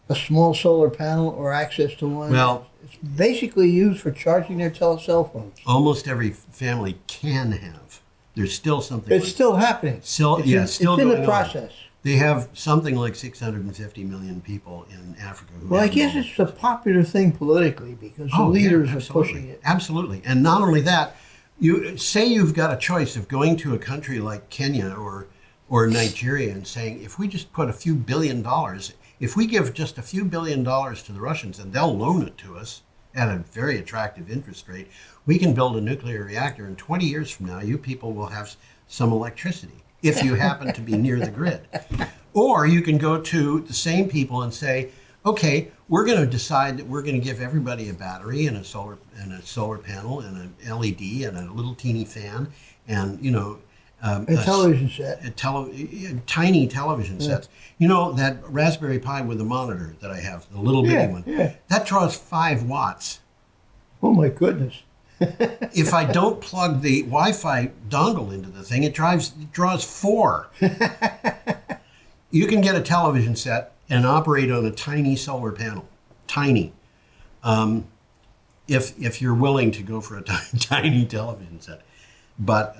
a small solar panel or access to one. Well, it's basically used for charging their cell phones. almost every family can have. There's still something. It's still happening. Still, it's yeah, in, still it's in going the on. process. They have something like 650 million people in Africa. Well, I guess it's a popular thing politically because the leaders are pushing it. Absolutely. And not only that, you say you've got a choice of going to a country like Kenya or Nigeria and saying, if we just put a few $1 billion, if we give just a few $1 billion to the Russians and they'll loan it to us at a very attractive interest rate, we can build a nuclear reactor. And 20 years from now, you people will have some electricity if you happen to be near the grid. Or you can go to the same people and say, okay, we're going to decide that we're going to give everybody a battery and a solar panel and an LED and a little teeny fan and, you know, A television set. Tiny television sets. You know, that Raspberry Pi with the monitor that I have, the little bitty one, that draws 5 watts. Oh my goodness. If I don't plug the Wi-Fi dongle into the thing, it draws 4. You can get a television set and operate on a tiny solar panel. Tiny. If you're willing to go for a tiny television set. But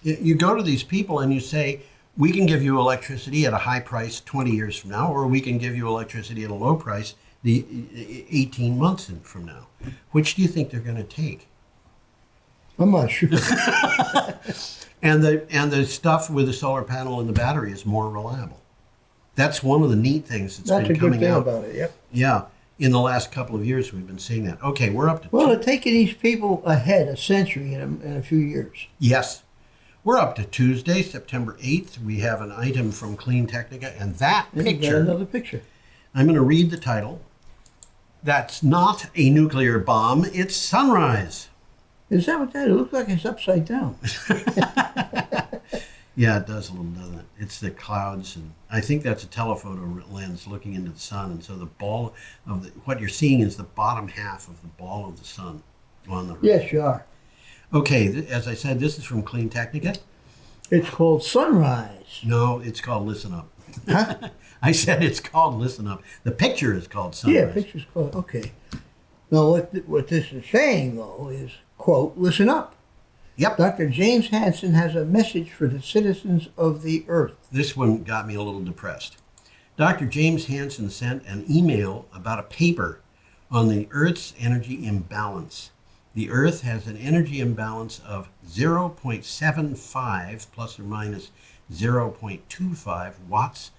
you go to these people and you say, we can give you electricity at a high price 20 years from now, or we can give you electricity at a low price 18 months from now. Which do you think they're going to take? I'm not sure. And the stuff with the solar panel and the battery is more reliable. That's one of the neat things that's been coming out. That's a good thing about it, yep. Yeah. In the last couple of years, we've been seeing that. Okay, we're up to Well, they're taking these people ahead a century in a few years. Yes. We're up to Tuesday, September 8th. We have an item from Clean Technica, and that picture, Another picture. I'm going to read the title. That's not a nuclear bomb, it's sunrise. Is that what that is? It looks like it's upside down. Yeah, it does a little, doesn't it? It's the clouds, and I think that's a telephoto lens looking into the sun, and so the ball of what you're seeing is the bottom half of the ball of the sun on the Yes, you are. Okay, as I said, this is from Clean Technica. It's called Sunrise. No, it's called Listen Up. Huh? I said it's called Listen Up. The picture is called Sunrise. Yeah, picture's called, okay. Now, what this is saying, though, is, quote, listen up. Yep. Dr. James Hansen has a message for the citizens of the Earth. This one got me a little depressed. Dr. James Hansen sent an email about a paper on the Earth's energy imbalance. The Earth has an energy imbalance of 0.75 plus or minus 0.25 watts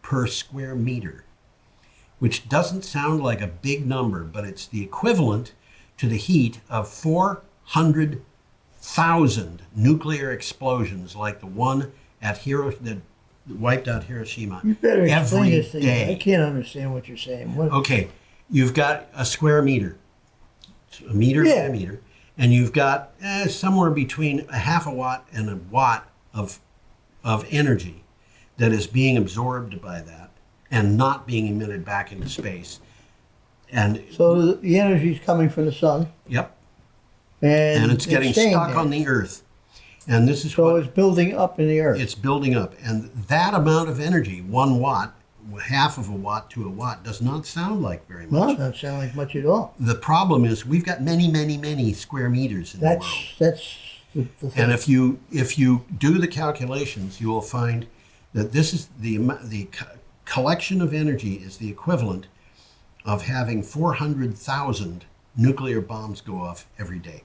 per square meter, which doesn't sound like a big number, but it's the equivalent to the heat of 400,000 nuclear explosions like the one at that wiped out Hiroshima You better explain every this thing. day. I can't understand what you're saying. What? Okay, you've got a square meter, a meter by a meter, and you've got somewhere between a half a watt and a watt of energy that is being absorbed by that and not being emitted back into space. And So the energy is coming from the sun. yep, And it's getting staying stuck there. on the Earth. And this is So what it's building up in the Earth. it's building up. And that amount of energy, 1 watt, half of a watt to a watt, does not sound like very Well, much. that doesn't sound like much at all. The problem is we've got many, many, many square meters in the world. That's the thing. And if you do the calculations, you will find that this is the collection of energy is the equivalent of having 400,000 nuclear bombs go off every day.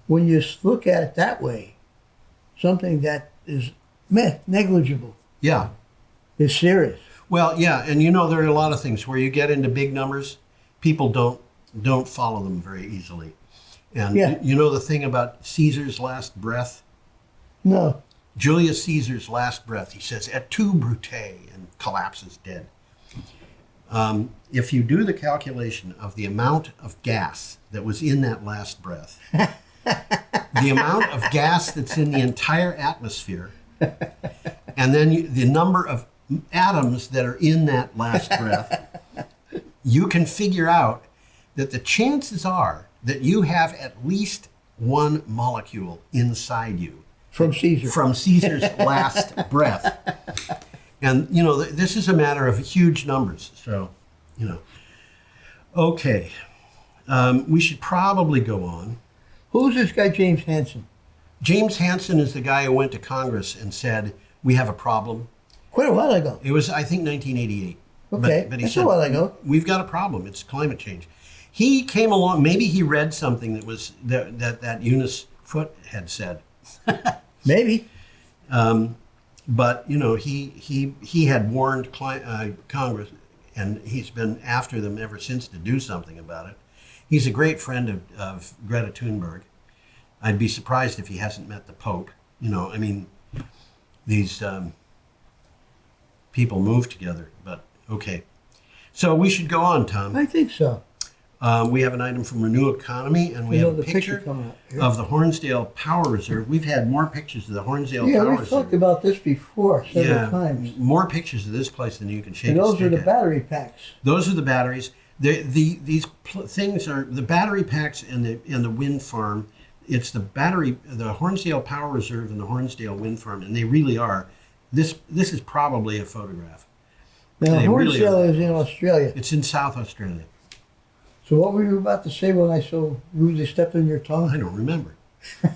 When you look at it that way, something that is negligible Yeah. is serious. Well, yeah, and you know there are a lot of things where you get into big numbers, people don't follow them very easily. And Yeah. you know the thing about Caesar's last breath? No. Julius Caesar's last breath, he says, "Et tu, Brute," and collapses dead. If you do the calculation of the amount of gas that was in that last breath, the amount of gas that's in the entire atmosphere, and then the number of atoms that are in that last breath, you can figure out that the chances are that you have at least one molecule inside you From Caesar. from Caesar's last breath. And, this is a matter of huge numbers. So, Okay. We should probably go on. Who's this guy, James Hansen? James Hansen is the guy who went to Congress and said, we have a problem. Quite a while ago. It was, I think, 1988. Okay, But he that's said, a while ago. we've got a problem. It's climate change. He came along, maybe he read something that was that Eunice Foote had said. Maybe. But, he had warned Congress, and he's been after them ever since to do something about it. He's a great friend of Greta Thunberg. I'd be surprised if he hasn't met the Pope. These people move together, but okay. So we should go on, Tom. I think so. We have an item from Renew Economy, and we have a picture coming up here. of the Hornsdale Power Reserve. We've had more pictures of the Hornsdale Yeah, Power we've Reserve. talked about this before several times. More pictures of this place than you can shake And a those stick are the at. battery packs. Those are the batteries. Things are the battery packs and the wind farm. It's the Hornsdale Power Reserve and the Hornsdale Wind Farm, and they really are. This is probably a photograph. Now, They really Hornsdale are. is in Australia. It's in South Australia. So what were you about to say when I so rudely stepped on your tongue? I don't remember.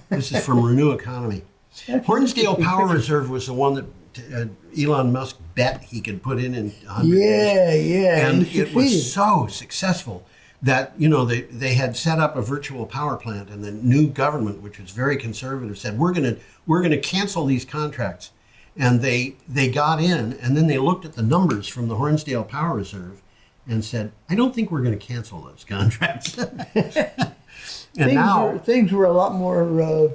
This is from Renew Economy. That's Hornsdale interesting Power picture. Reserve was the one that Elon Musk bet he could put in 100 days. Yeah, And he it was succeeded. so successful that they had set up a virtual power plant, and the new government, which was very conservative, said we're gonna cancel these contracts. And they got in, and then they looked at the numbers from the Hornsdale Power Reserve and said, I don't think we're going to cancel those contracts. And things were a lot more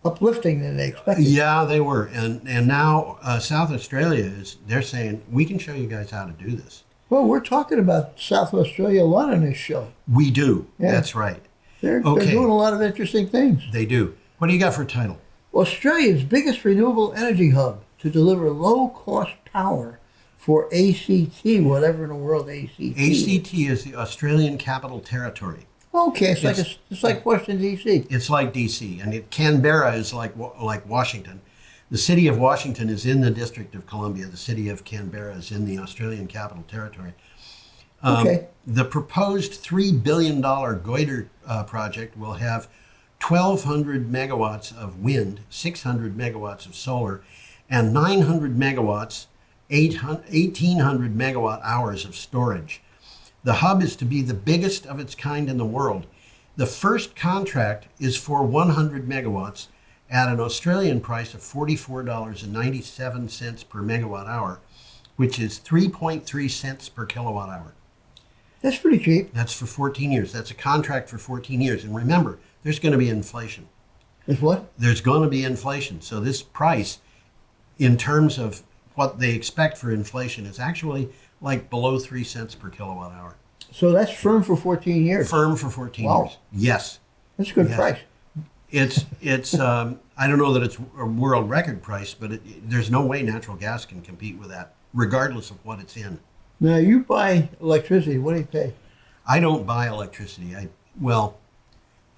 uplifting than they expected. yeah, they were. And now South Australia they're saying, we can show you guys how to do this. Well, we're talking about South Australia a lot on this show. We do. Yeah. That's right. They're Okay. doing a lot of interesting things. They do. What do you got for a title? Australia's biggest renewable energy hub to deliver low-cost power for ACT, whatever in the world ACT. ACT is the Australian Capital Territory. Okay, it's like Washington D.C. It's like D.C. and Canberra is like Washington. The city of Washington is in the District of Columbia. The city of Canberra is in the Australian Capital Territory. Okay. The proposed $3 billion Goiter project will have 1,200 megawatts of wind, 600 megawatts of solar, and 900 megawatts, 1,800 megawatt hours of storage. The hub is to be the biggest of its kind in the world. The first contract is for 100 megawatts at an Australian price of $44.97 per megawatt hour, which is 3.3 cents per kilowatt hour. That's pretty cheap. That's for 14 years. That's a contract for 14 years. And remember, there's going to be inflation. Is what? There's going to be inflation. So this price, in terms of what they expect for inflation, is actually like below 3 cents per kilowatt hour. So that's firm for 14 years. Firm for 14 Wow. years. Yes. That's a good Yes. price. It's I don't know that it's a world record price, but there's no way natural gas can compete with that, regardless of what it's in. Now, you buy electricity. What do you pay? I don't buy electricity.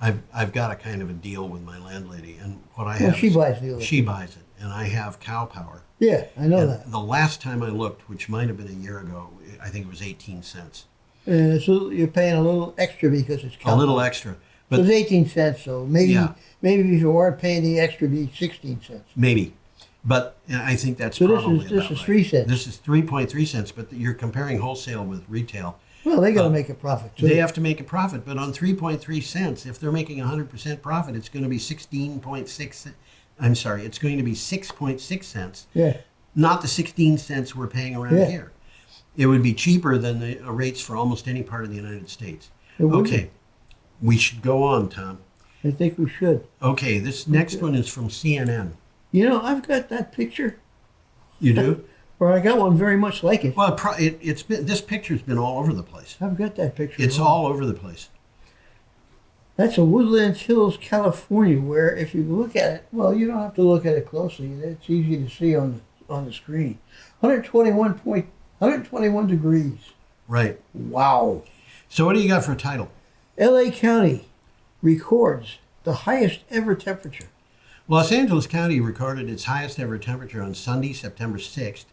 I've got a kind of a deal with my landlady, and what I Well, have she is- buys the electricity. She buys it, and I have cow power. Yeah, I know And that. the last time I looked, which might have been a year ago, I think it was 18 cents. And so you're paying a little extra because it's A little compound. extra, So but it's 18 cents. So maybe Yeah. maybe if you weren't paying the extra, it'd be 16 cents. maybe. But I think that's So this probably is- this about is right. 3 cents. This is 3.3 cents, but you're comparing wholesale with retail. Well, they got to make a profit too. They have to make a profit, but on 3.3 cents, if they're making 100% profit, it's going to be 16.6. I'm sorry, it's going to be 6.6 cents, Yeah. not the 16 cents we're paying around Yeah. here. It would be cheaper than the rates for almost any part of the United States. It would Okay, we should go on, Tom. I think we should. Okay, this next one is from CNN. You know, I've got that picture You do? Or I got one very much like it. Well, it's been, this picture's been all over the place. I've got that picture. It's all over the place. That's a Woodland Hills, California, where if you look at it, well, you don't have to look at it closely. It's easy to see on the screen. 121 degrees. Right. Wow. So what do you got for a title? L.A. County records the highest ever temperature. Los Angeles County recorded its highest ever temperature on Sunday, September 6th.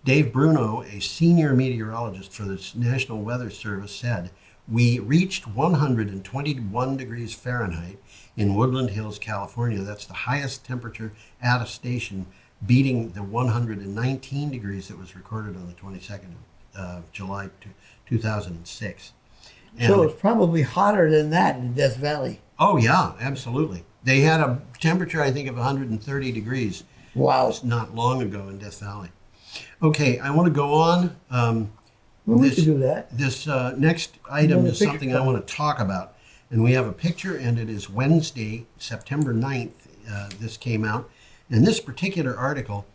Dave Bruno, a senior meteorologist for the National Weather Service, said, "We reached 121 degrees Fahrenheit in Woodland Hills, California. That's the highest temperature at a station, beating the 119 degrees that was recorded on the 22nd of July 2006. So it's probably hotter than that in Death Valley. Oh, yeah, absolutely. They had a temperature, I think, of 130 degrees. Wow. Not long ago in Death Valley. Okay, I want to go on. Well, we can do that. This next item Another is something I picture. want to talk about. And we have a picture, and it is Wednesday, September 9th. This came out. And this particular article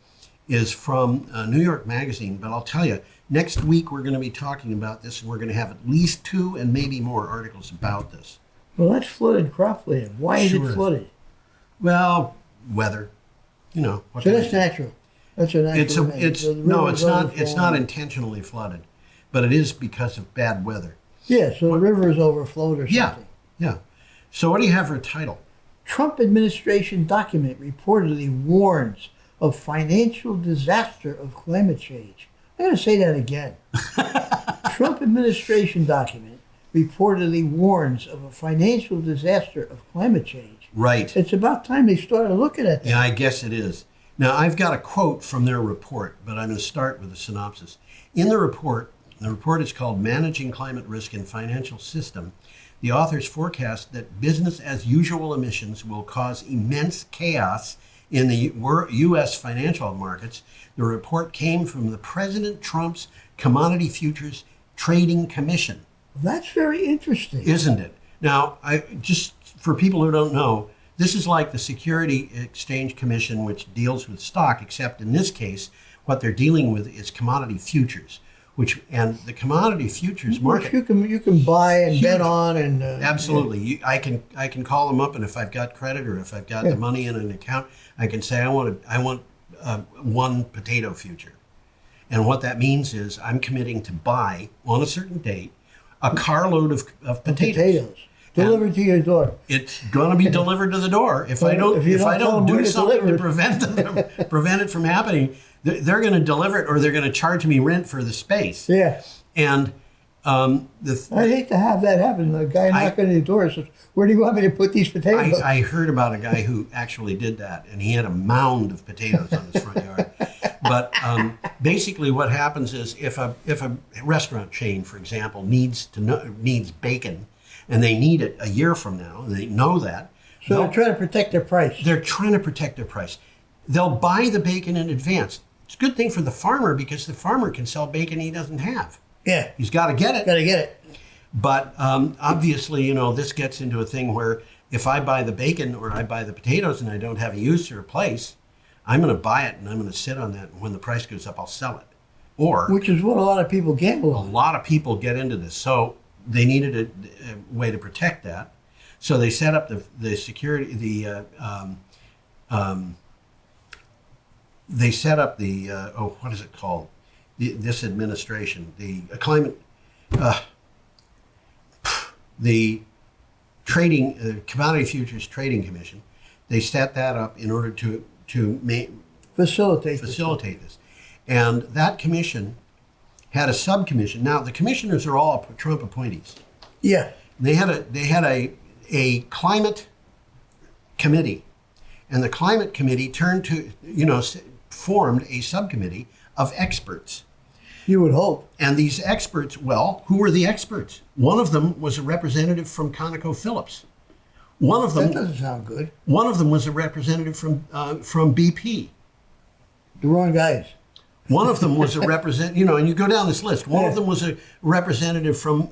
is from New York Magazine. But I'll tell you, next week we're going to be talking about this, and we're going to have at least 2 and maybe more articles about this. Well, that's flooded cropland. Why is Sure. it flooded? Well, weather, you know. what So can I that's say? natural. That's a natural thing. It's So the no, river's it's not. It's overflowing. not intentionally flooded, but it is because of bad weather. Yeah, so the river is overflowed or Yeah. something. Yeah. So what do you have for a title? Trump administration document reportedly warns of financial disaster of climate change. I'm going to say that again. Trump administration document reportedly warns of a financial disaster of climate change. Right. It's about time they started looking at that. Yeah, I guess it is. Now, I've got a quote from their report, but I'm going to start with a synopsis. In the report is called Managing Climate Risk in Financial System. The authors forecast that business as usual emissions will cause immense chaos in the U.S. financial markets. The report came from the President Trump's Commodity Futures Trading Commission. That's very interesting. Isn't it? Now, just for people who don't know, this is like the Security Exchange Commission, which deals with stock, except in this case, what they're dealing with is commodity futures, and the commodity futures market. You can buy and Huge. bet on and Absolutely, I can call them up, and if I've got credit or if I've got the money in an account, I can say I want one potato future, and what that means is I'm committing to buy on a certain date a carload of potatoes. Delivered to your door. It's going to be delivered to the door. If I don't tell them do where to something to deliver prevent it from happening, they're going to deliver it, or they're going to charge me rent for the space. Yeah. And I hate to have that happen. The guy knocking on the door says, "Where do you want me to put these potatoes?" I heard about a guy who actually did that, and he had a mound of potatoes on his front yard. But basically, what happens is if a restaurant chain, for example, needs bacon, and they need it a year from now, and they know that. So they're trying to protect their price. They're trying to protect their price. They'll buy the bacon in advance. It's a good thing for the farmer because the farmer can sell bacon he doesn't have. Yeah. He's got to get it. Got to get it. But obviously, this gets into a thing where if I buy the bacon or I buy the potatoes and I don't have a use or a place, I'm going to buy it and I'm going to sit on that. And when the price goes up, I'll sell it. Which is what a lot of people gamble A on. lot of people get into this. So they needed a way to protect that. So they set up the security, they set up the, what is it called? This administration, the climate, the trading, Commodity Futures Trading Commission. They set that up in order to Facilitate this. And that commission had a subcommission. Now, the commissioners are all Trump appointees. Yeah. They had a climate committee, and the climate committee formed a subcommittee of experts. You would hope. And these experts, well, who were the experts? One of them was a representative from ConocoPhillips. One of them. That doesn't sound good. One of them was a representative from BP. The wrong guys. One of them was a representative, and you go down this list. One of them was a representative from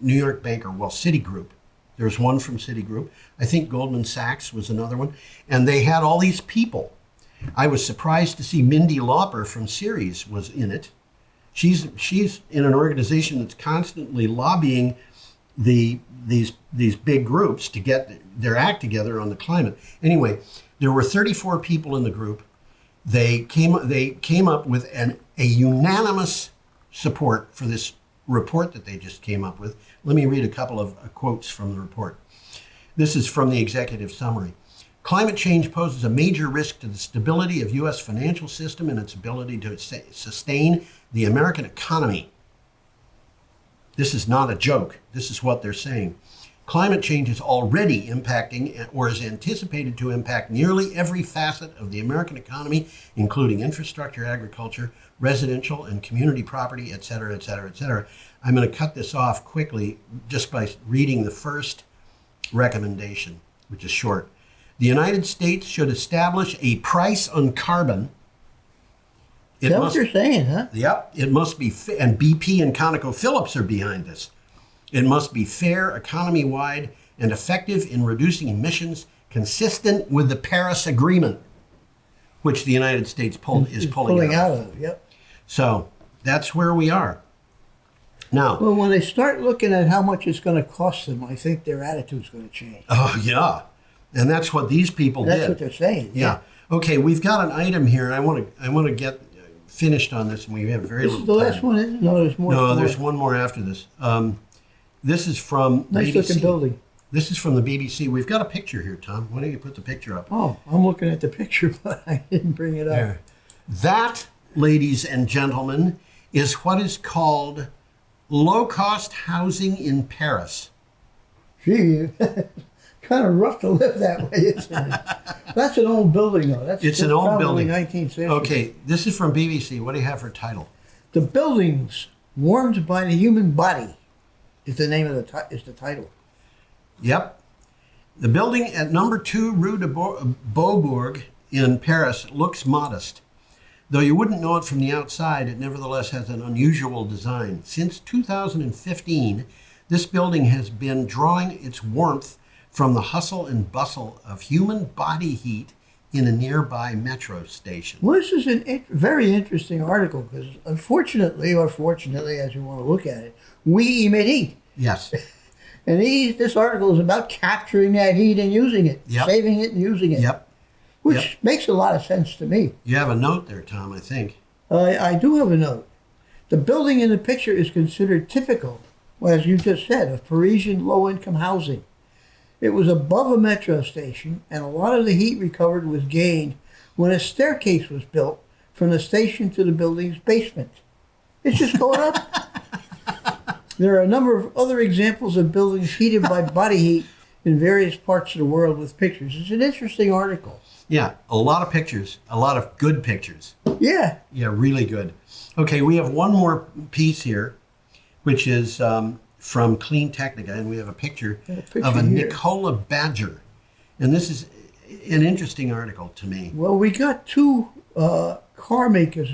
New York banker, Citigroup. There's one from Citigroup. I think Goldman Sachs was another one. And they had all these people. I was surprised to see Mindy Lauper from Ceres was in it. She's in an organization that's constantly lobbying these big groups to get their act together on the climate. Anyway, there were 34 people in the group. They came up with a unanimous support for this report that they just came up with. Let me read a couple of quotes from the report. This is from the executive summary. Climate change poses a major risk to the stability of U.S. financial system and its ability to sustain the American economy. This is not a joke. This is what they're saying. Climate change is already impacting or is anticipated to impact nearly every facet of the American economy, including infrastructure, agriculture, residential and community property, et cetera, et cetera, et cetera. I'm going to cut this off quickly just by reading the first recommendation, which is short. The United States should establish a price on carbon. Is that what you're saying, huh? Yep. It must be, and BP and ConocoPhillips are behind this. It must be fair, economy-wide, and effective in reducing emissions consistent with the Paris Agreement, which the United States is pulling out of. Yep. So that's where we are. Now, well, when they start looking at how much it's going to cost them, I think their attitude's going to change. Oh, yeah. And that's what these people did. That's what they're saying. Yeah. Okay, we've got an item here. I want to get finished on this, and we have very little time. This is the last one, isn't it? No, there's more. No, there's one more after this. This is from nice BBC. Looking building. This is from the BBC. We've got a picture here, Tom. Why don't you put the picture up? Oh, I'm looking at the picture, but I didn't bring it up. There. That, ladies and gentlemen, is what is called low-cost housing in Paris. Gee, kind of rough to live that way, isn't it? That's an old building, though. It's an old building. 19th century. Okay, this is from BBC. What do you have for title? The Buildings Warmed by the Human Body is the name of the title. Yep. The building at number 2 Rue de Beaubourg in Paris looks modest. Though you wouldn't know it from the outside, it nevertheless has an unusual design. Since 2015, this building has been drawing its warmth from the hustle and bustle of human body heat in a nearby metro station. Well, this is a very interesting article because unfortunately, or fortunately, as you want to look at it, we emit heat. Yes. And this article is about capturing that heat and using it, saving it and using it. Yep. Which makes a lot of sense to me. You have a note there, Tom, I think. I do have a note. The building in the picture is considered typical, as you just said, of Parisian low-income housing. It was above a metro station, and a lot of the heat recovered was gained when a staircase was built from the station to the building's basement. It's just going up. There are a number of other examples of buildings heated by body heat in various parts of the world with pictures. It's an interesting article. Yeah, a lot of pictures, a lot of good pictures. Yeah. Yeah, really good. Okay, we have one more piece here, which is from Clean Technica, and we have a picture of a Nikola Badger. And this is an interesting article to me. Well, we got two car makers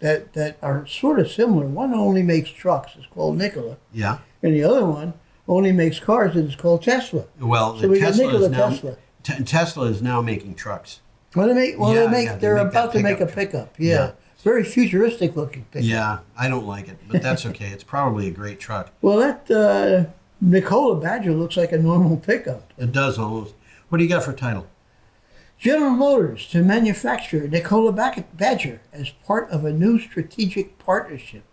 that are sort of similar. One only makes trucks. It's called Nikola. Yeah. And the other one only makes cars, and it's called Tesla. Well, so we got Nikola Tesla. Tesla is now making trucks. Well, they're about to make a pickup. Yeah. Very futuristic looking pickup. Yeah, I don't like it, but that's okay. It's probably a great truck. Well, that Nikola Badger looks like a normal pickup. It does almost. What do you got for title? General Motors to manufacture Nikola Badger as part of a new strategic partnership.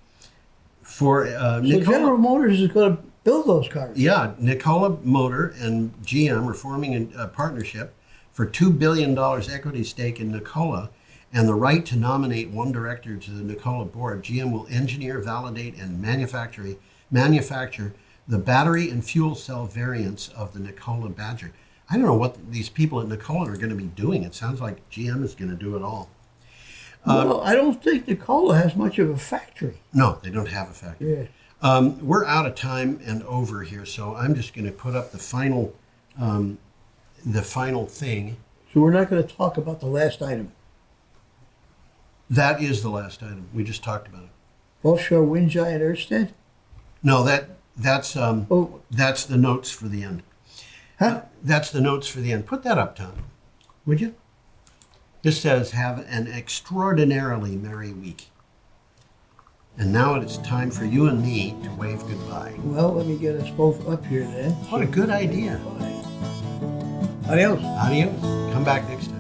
For So Nikola, General Motors is going to build those cars. Yeah, Nikola Motor and GM are forming a partnership for $2 billion equity stake in Nikola and the right to nominate one director to the Nikola board. GM will engineer, validate, and manufacture the battery and fuel cell variants of the Nikola Badger. I don't know what these people at Nikola are going to be doing. It sounds like GM is going to do it all. Well, I don't think Nikola has much of a factory. No, they don't have a factory. Yeah. We're out of time and over here, so I'm just going to put up the final thing. So we're not going to talk about the last item. That is the last item. We just talked about it. Offshore wind giant Ørsted? No, that's the notes for the end. Huh? That's the notes for the end. Put that up, Tom. Would you? This says, have an extraordinarily merry week. And now it's time for you and me to wave goodbye. Well, let me get us both up here then. What a good idea. Adios. Adios. Come back next time.